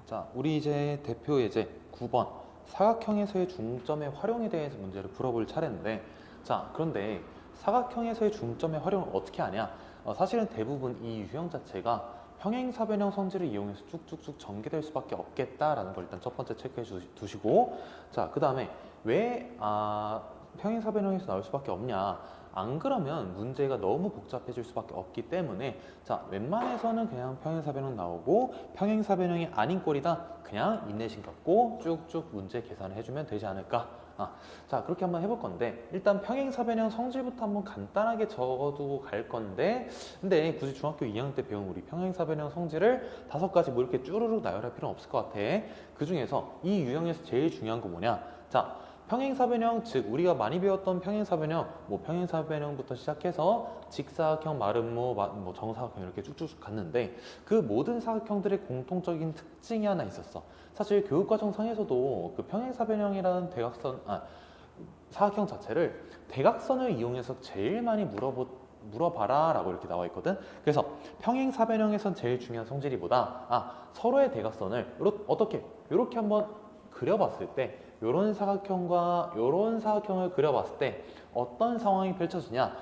자, 우리 이제 대표 예제 9번 사각형에서의 중점의 활용에 대해서 문제를 풀어볼 차례인데, 자, 그런데 사각형에서의 중점의 활용을 어떻게 하냐? 사실은 대부분 이 유형 자체가 평행사변형 성질을 이용해서 쭉쭉쭉 전개될 수밖에 없겠다라는 걸 일단 첫 번째 체크해 두시고, 자, 그 다음에 왜 평행사변형에서 나올 수밖에 없냐? 안 그러면 문제가 너무 복잡해질 수밖에 없기 때문에, 자, 웬만해서는 그냥 평행사변형 나오고 평행사변형이 아닌 꼴이다 그냥 인내심 갖고 쭉쭉 문제 계산을 해주면 되지 않을까. 자, 그렇게 한번 해볼 건데, 일단 평행사변형 성질부터 한번 간단하게 적어두고 갈 건데, 근데 굳이 중학교 2학년 때 배운 우리 평행사변형 성질을 5가지 뭐 이렇게 쭈루룩 나열할 필요는 없을 것 같아. 그 중에서 이 유형에서 제일 중요한 거 뭐냐? 자, 평행사변형, 즉 우리가 많이 배웠던 평행사변형, 뭐 평행사변형부터 시작해서 직사각형, 마름모, 뭐 정사각형 이렇게 쭉쭉 갔는데, 그 모든 사각형들의 공통적인 특징이 하나 있었어. 사실 교육과정상에서도 그 평행사변형이라는 사각형 자체를 대각선을 이용해서 제일 많이 물어봐라 라고 이렇게 나와 있거든. 그래서 평행사변형에선 제일 중요한 성질이 뭐다? 서로의 대각선을 이렇게 한번 그려봤을 때, 요런 사각형과 요런 사각형을 그려봤을 때 어떤 상황이 펼쳐지냐?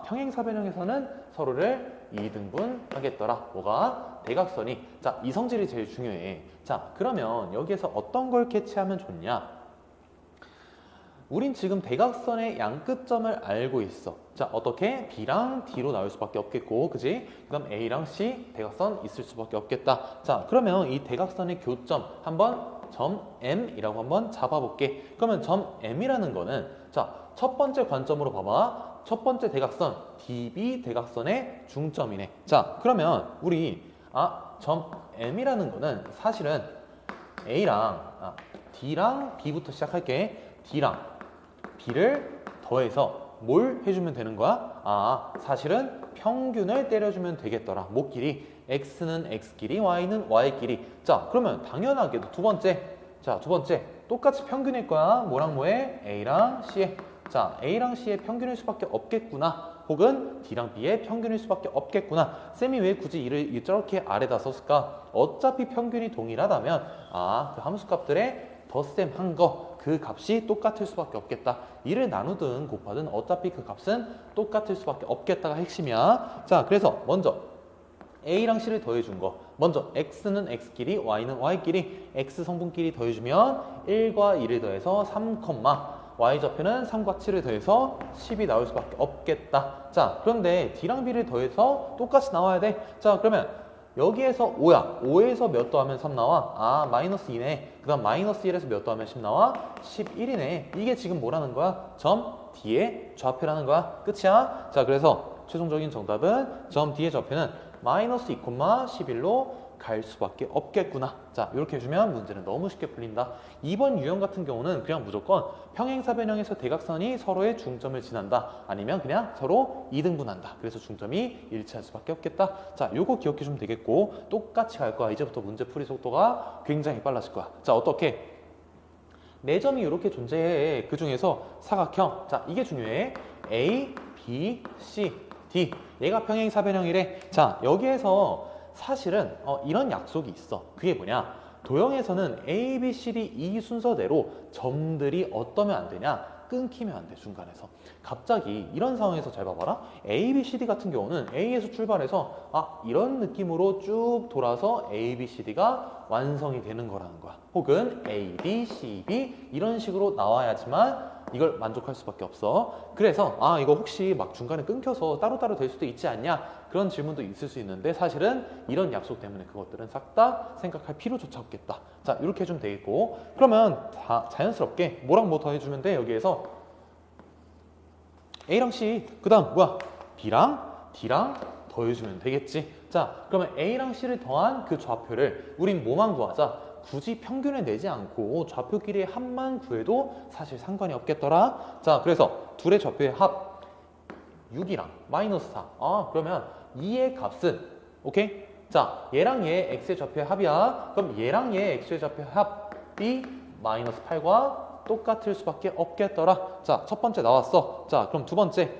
평행사변형에서는 서로를 2등분 하겠더라. 뭐가? 대각선이. 자, 이 성질이 제일 중요해. 자, 그러면 여기에서 어떤 걸 캐치하면 좋냐? 우린 지금 대각선의 양끝점을 알고 있어. 자, 어떻게? B랑 D로 나올 수밖에 없겠고, 그지? 그 다음 A랑 C 대각선 있을 수밖에 없겠다. 자, 그러면 이 대각선의 교점 한번 점 M이라고 한번 잡아볼게. 그러면 점 M이라는 거는, 자, 첫 번째 관점으로 봐봐. 첫 번째 대각선 DB 대각선의 중점이네. 자, 그러면 우리 점 M이라는 거는 사실은 A랑 D랑 B부터 시작할게. D랑 B를 더해서 뭘 해주면 되는 거야? 사실은 평균을 때려주면 되겠더라. 뭐 길이? X는 X끼리, Y는 Y끼리. 자, 그러면 당연하게도 두 번째 똑같이 평균일 거야. 뭐랑 뭐에? A랑 C에. 자, A랑 C의 평균일 수밖에 없겠구나. 혹은 D랑 B의 평균일 수밖에 없겠구나. 쌤이 왜 굳이 이를 저렇게 아래다 썼을까? 어차피 평균이 동일하다면 그 함수값들의 덧셈 한 거, 그 값이 똑같을 수밖에 없겠다. 이를 나누든 곱하든 어차피 그 값은 똑같을 수밖에 없겠다가 핵심이야. 자, 그래서 먼저 A랑 C를 더해준 거, 먼저 X는 X끼리, Y는 Y끼리, X 성분끼리 더해주면 1과 2를 더해서 3, Y좌표는 3과 7을 더해서 10이 나올 수밖에 없겠다. 자, 그런데 D랑 B를 더해서 똑같이 나와야 돼. 자, 그러면 여기에서 5야. 5에서 몇 더하면 3 나와? 마이너스 2네. 그 다음 마이너스 1에서 몇 더하면 10 나와? 11이네. 이게 지금 뭐라는 거야? 점 D의 좌표라는 거야. 끝이야? 자, 그래서 최종적인 정답은 점 D의 좌표는 마이너스 2, 11로 갈 수밖에 없겠구나. 자, 이렇게 해주면 문제는 너무 쉽게 풀린다. 이번 유형 같은 경우는 그냥 무조건 평행사변형에서 대각선이 서로의 중점을 지난다. 아니면 그냥 서로 2등분한다. 그래서 중점이 일치할 수밖에 없겠다. 자, 요거 기억해주면 되겠고, 똑같이 갈 거야. 이제부터 문제 풀이 속도가 굉장히 빨라질 거야. 자, 어떻게? 4점이 이렇게 존재해. 그 중에서 사각형. 자, 이게 중요해. A, B, C, D. 얘가 평행사변형이래. 자, 여기에서 사실은 이런 약속이 있어. 그게 뭐냐? 도형에서는 A, B, C, D 이 순서대로 점들이 어떠면 안 되냐? 끊기면 안 돼, 중간에서. 갑자기 이런 상황에서 잘 봐봐라. A, B, C, D 같은 경우는 A에서 출발해서 이런 느낌으로 쭉 돌아서 A, B, C, D가 완성이 되는 거라는 거야. 혹은 A, B, C, B 이런 식으로 나와야지만 이걸 만족할 수밖에 없어. 그래서 이거 혹시 막 중간에 끊겨서 따로따로 될 수도 있지 않냐? 그런 질문도 있을 수 있는데, 사실은 이런 약속 때문에 그것들은 싹 다 생각할 필요조차 없겠다. 자, 이렇게 해주면 되겠고, 그러면 자연스럽게 뭐랑 뭐 더해주면 돼? 여기에서 A랑 C, 그 다음 뭐야? B랑 D랑 더해주면 되겠지. 자, 그러면 A랑 C를 더한 그 좌표를 우린 뭐만 구하자? 굳이 평균을 내지 않고 좌표끼리의 합만 구해도 사실 상관이 없겠더라. 자, 그래서 둘의 좌표의 합 6이랑 마이너스 4. 그러면 2의 값은 오케이? 자, 얘랑 얘 x의 좌표의 합이야. 그럼 얘랑 얘 x의 좌표의 합이 마이너스 8과 똑같을 수밖에 없겠더라. 자, 첫 번째 나왔어. 자, 그럼 두 번째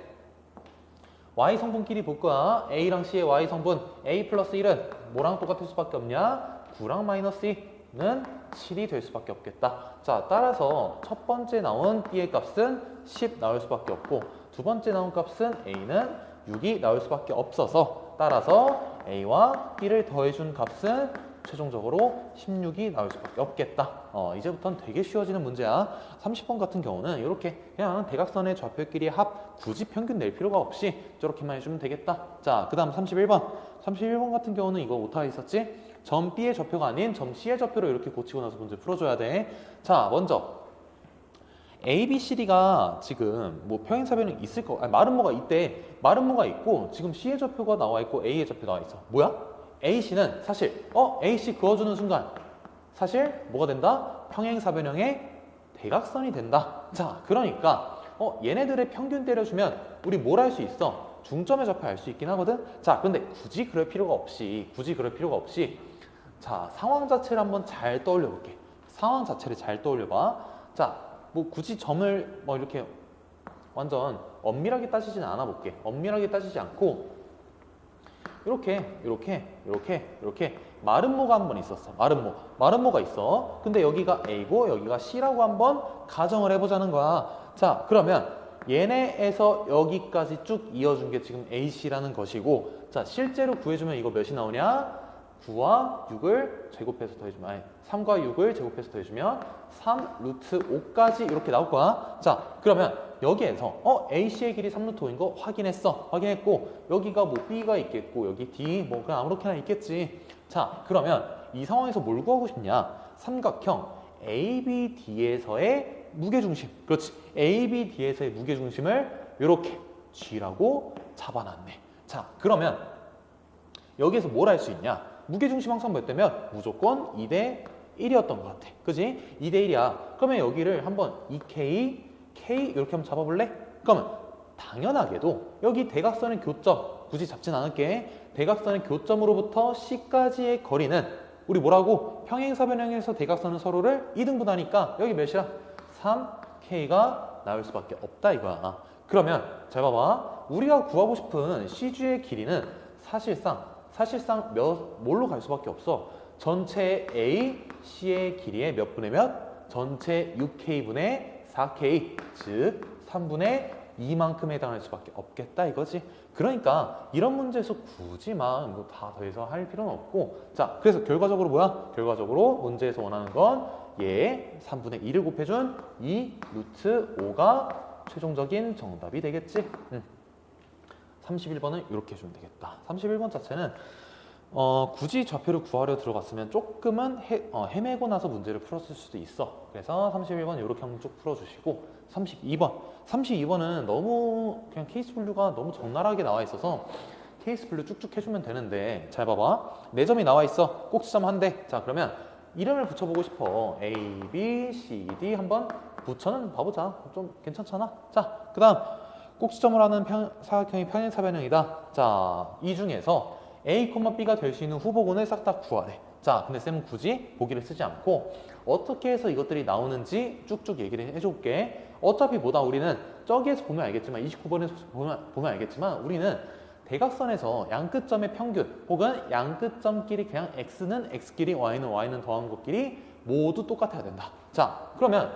y 성분끼리 볼 거야. A랑 C의 y 성분 A 플러스 1은 뭐랑 똑같을 수밖에 없냐? 9랑 마이너스 2. 는 7이 될 수밖에 없겠다. 자, 따라서 첫 번째 나온 B의 값은 10 나올 수밖에 없고 두 번째 나온 값은 A는 6이 나올 수밖에 없어서 따라서 A와 B를 더해준 값은 최종적으로 16이 나올 수밖에 없겠다. 이제부터는 되게 쉬워지는 문제야. 30번 같은 경우는 이렇게 그냥 대각선의 좌표끼리 합 굳이 평균 낼 필요가 없이 저렇게만 해주면 되겠다. 자, 그 다음 31번. 31번 같은 경우는 이거 오타가 있었지? 점 B의 좌표가 아닌 점 C의 좌표로 이렇게 고치고 나서 문제 풀어줘야 돼. 자, 먼저 A, B, C, D가 지금 뭐 평행사변이 있을 거, 아니, 마름모가 있대. 마름모가 있고 지금 C의 좌표가 나와 있고 A의 좌표 나와 있어. 뭐야? AC는 사실 AC 그어주는 순간 사실 뭐가 된다? 평행사변형의 대각선이 된다. 자, 그러니까 얘네들의 평균 때려주면 우리 뭘 할 수 있어? 중점의 좌표 알 수 있긴 하거든. 자, 근데 굳이 그럴 필요가 없이 자, 상황 자체를 한번 잘 떠올려 볼게. 상황 자체를 잘 떠올려 봐. 자, 뭐 굳이 점을 뭐 이렇게 완전 엄밀하게 따지지는 않아 볼게. 엄밀하게 따지지 않고 이렇게 마름모가 한 번 있었어. 마름모가 있어. 근데 여기가 A고 여기가 C라고 한번 가정을 해보자는 거야. 자, 그러면 얘네에서 여기까지 쭉 이어준 게 지금 AC라는 것이고, 자, 실제로 구해주면 이거 몇이 나오냐? 9와 6을 제곱해서 더해주면, 아니 3과 6을 제곱해서 더해주면 3 루트 5까지 이렇게 나올 거야. 자, 그러면 여기에서 AC의 길이 3 루트 5인 거 확인했고, 여기가 뭐 B가 있겠고 여기 D 뭐 그냥 아무렇게나 있겠지. 자, 그러면 이 상황에서 뭘 구하고 싶냐? 삼각형 ABD에서의 무게중심. 그렇지. ABD에서의 무게중심을 이렇게 G라고 잡아놨네. 자, 그러면 여기에서 뭘 할 수 있냐? 무게중심 항상 뭐였다면 무조건 2대 1이었던 것 같아. 그지? 2대 1이야. 그러면 여기를 한번 2K, K 이렇게 한번 잡아볼래? 그러면 당연하게도 여기 대각선의 교점, 굳이 잡진 않을게. 대각선의 교점으로부터 C까지의 거리는 우리 뭐라고? 평행사변형에서 대각선은 서로를 2등분하니까 여기 몇이야? 3K가 나올 수밖에 없다 이거야. 그러면 잘 봐봐. 우리가 구하고 싶은 CG의 길이는 사실상 뭘로 갈 수밖에 없어. 전체 A, C의 길이의 몇 분의 몇? 전체 6K분의 4K, 즉 3분의 2만큼에 해당할 수밖에 없겠다 이거지. 그러니까 이런 문제에서 굳이 막 뭐 다 더해서 할 필요는 없고, 자, 그래서 결과적으로 뭐야? 결과적으로 문제에서 원하는 건 얘 3분의 2를 곱해준 2 루트 5가 최종적인 정답이 되겠지. 31번은 이렇게 해주면 되겠다. 31번 자체는 굳이 좌표를 구하려 들어갔으면 조금은 헤매고 나서 문제를 풀었을 수도 있어. 그래서 31번 이렇게 한번 쭉 풀어주시고, 32번은 너무 그냥 케이스 분류가 너무 적나라하게 나와 있어서 케이스 분류 쭉쭉 해주면 되는데, 잘 봐봐. 4점이 나와 있어. 꼭지점 한 대. 자, 그러면 이름을 붙여보고 싶어. A, B, C, D 한번 붙여는 봐보자. 좀 괜찮잖아. 자, 그 다음 꼭지점을 하는 사각형이 평행사변형이다. 자, 이 중에서 A, B가 될 수 있는 후보군을 싹 다 구하래. 자, 근데 쌤은 굳이 보기를 쓰지 않고 어떻게 해서 이것들이 나오는지 쭉쭉 얘기를 해줄게. 어차피 뭐다 우리는 저기에서 보면 알겠지만, 29번에서 보면 알겠지만, 우리는 대각선에서 양끝점의 평균 혹은 양끝점끼리 그냥 X는 X끼리 Y는 더한 것끼리 모두 똑같아야 된다. 자, 그러면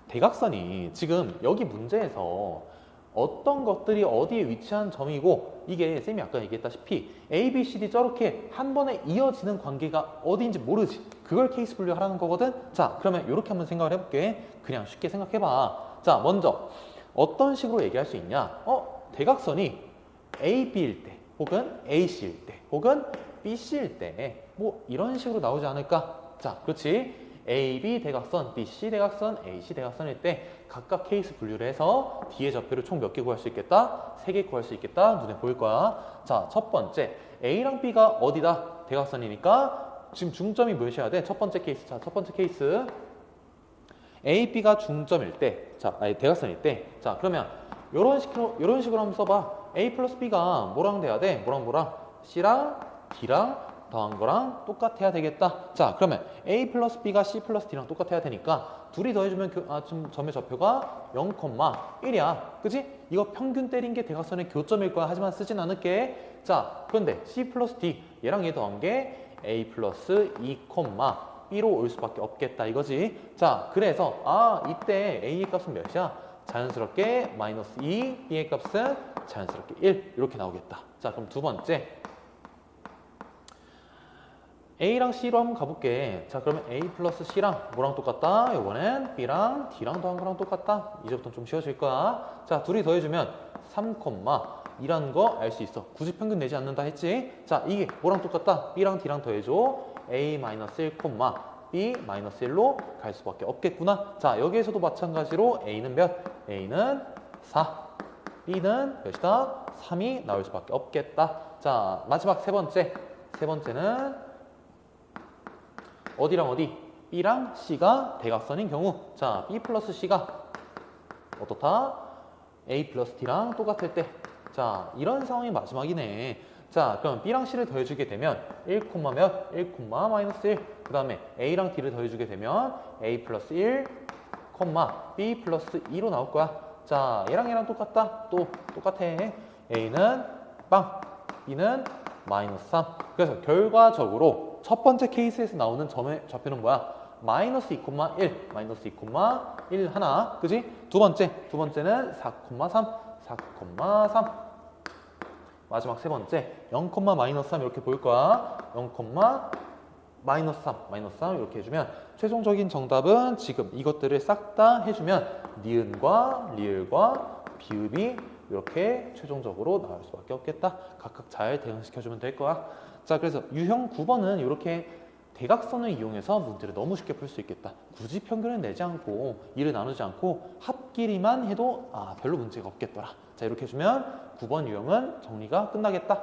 대각선이 지금 여기 문제에서 어떤 것들이 어디에 위치한 점이고, 이게 쌤이 아까 얘기했다시피 A, B, C, D 저렇게 한 번에 이어지는 관계가 어디인지 모르지. 그걸 케이스 분류하라는 거거든. 자, 그러면 이렇게 한번 생각을 해볼게. 그냥 쉽게 생각해봐. 자, 먼저 어떤 식으로 얘기할 수 있냐? 대각선이 A, B일 때 혹은 A, C일 때 혹은 B, C일 때 뭐 이런 식으로 나오지 않을까? 자, 그렇지. A, B 대각선, B, C 대각선, A, C 대각선일 때 각각 케이스 분류를 해서 D의 좌표를 총 몇 개 구할 수 있겠다? 3개 구할 수 있겠다? 눈에 보일 거야. 자, 첫 번째 A랑 B가 어디다? 대각선이니까 지금 중점이 몇이어야 돼? 첫 번째 케이스. 자, 첫 번째 케이스 A, B가 중점일 때, 자, 아니 대각선일 때, 자, 그러면 요런 식으로 한번 써봐. A 플러스 B가 뭐랑 돼야 돼? 뭐랑 C랑 D랑 더한 거랑 똑같아야 되겠다. 자, 그러면 A 플러스 B가 C 플러스 D랑 똑같아야 되니까 둘이 더해주면 지금 점의 좌표가 0,1이야. 그치? 이거 평균 때린 게 대각선의 교점일 거야. 하지만 쓰진 않을게. 자, 그런데 C 플러스 D 얘랑 얘 더한 게 A 플러스 2, B로 올 수밖에 없겠다 이거지. 자, 그래서 이때 A의 값은 몇이야? 자연스럽게 마이너스 2, B의 값은 자연스럽게 1 이렇게 나오겠다. 자, 그럼 두 번째 A랑 C로 한번 가볼게. 자, 그러면 A 플러스 C랑 뭐랑 똑같다? 이번엔 B랑 D랑 더한 거랑 똑같다. 이제부터는 좀 쉬워질 거야. 자, 둘이 더해주면 3,2라는 거 알 수 있어. 굳이 평균 내지 않는다 했지? 자, 이게 뭐랑 똑같다? B랑 D랑 더해줘. A-1, B-1로 갈 수밖에 없겠구나. 자, 여기에서도 마찬가지로 A는 몇? A는 4. B는 몇이다? 3이 나올 수밖에 없겠다. 자, 마지막 세 번째. 세 번째는 어디랑 어디? B랑 C가 대각선인 경우. 자, B 플러스 C가 어떻다? A 플러스 D랑 똑같을 때. 자, 이런 상황이 마지막이네. 자, 그럼 B랑 C를 더해주게 되면 1, 몇? 1, 마이너스 1. 그 다음에 A랑 D를 더해주게 되면 A 플러스 1, B 플러스 2로 나올 거야. 자, 얘랑 똑같다. 또 똑같아. A는 빵, B는 마이너스 3. 그래서 결과적으로 첫 번째 케이스에서 나오는 점의 좌표는 뭐야? 마이너스 2,1, 마이너스 2,1 하나, 그지? 두 번째는 4,3, 4,3. 마지막 세 번째 0, 마이너스 3 이렇게 보일 거야. 0, 마이너스 3 이렇게 해주면 최종적인 정답은 지금 이것들을 싹 다 해주면 니은과 리을과 비읍이 이렇게 최종적으로 나올 수밖에 없겠다. 각각 잘 대응시켜주면 될 거야. 자, 그래서 유형 9번은 이렇게 대각선을 이용해서 문제를 너무 쉽게 풀 수 있겠다. 굳이 평균을 내지 않고 일을 나누지 않고 합끼리만 해도 별로 문제가 없겠더라. 자, 이렇게 해주면 9번 유형은 정리가 끝나겠다.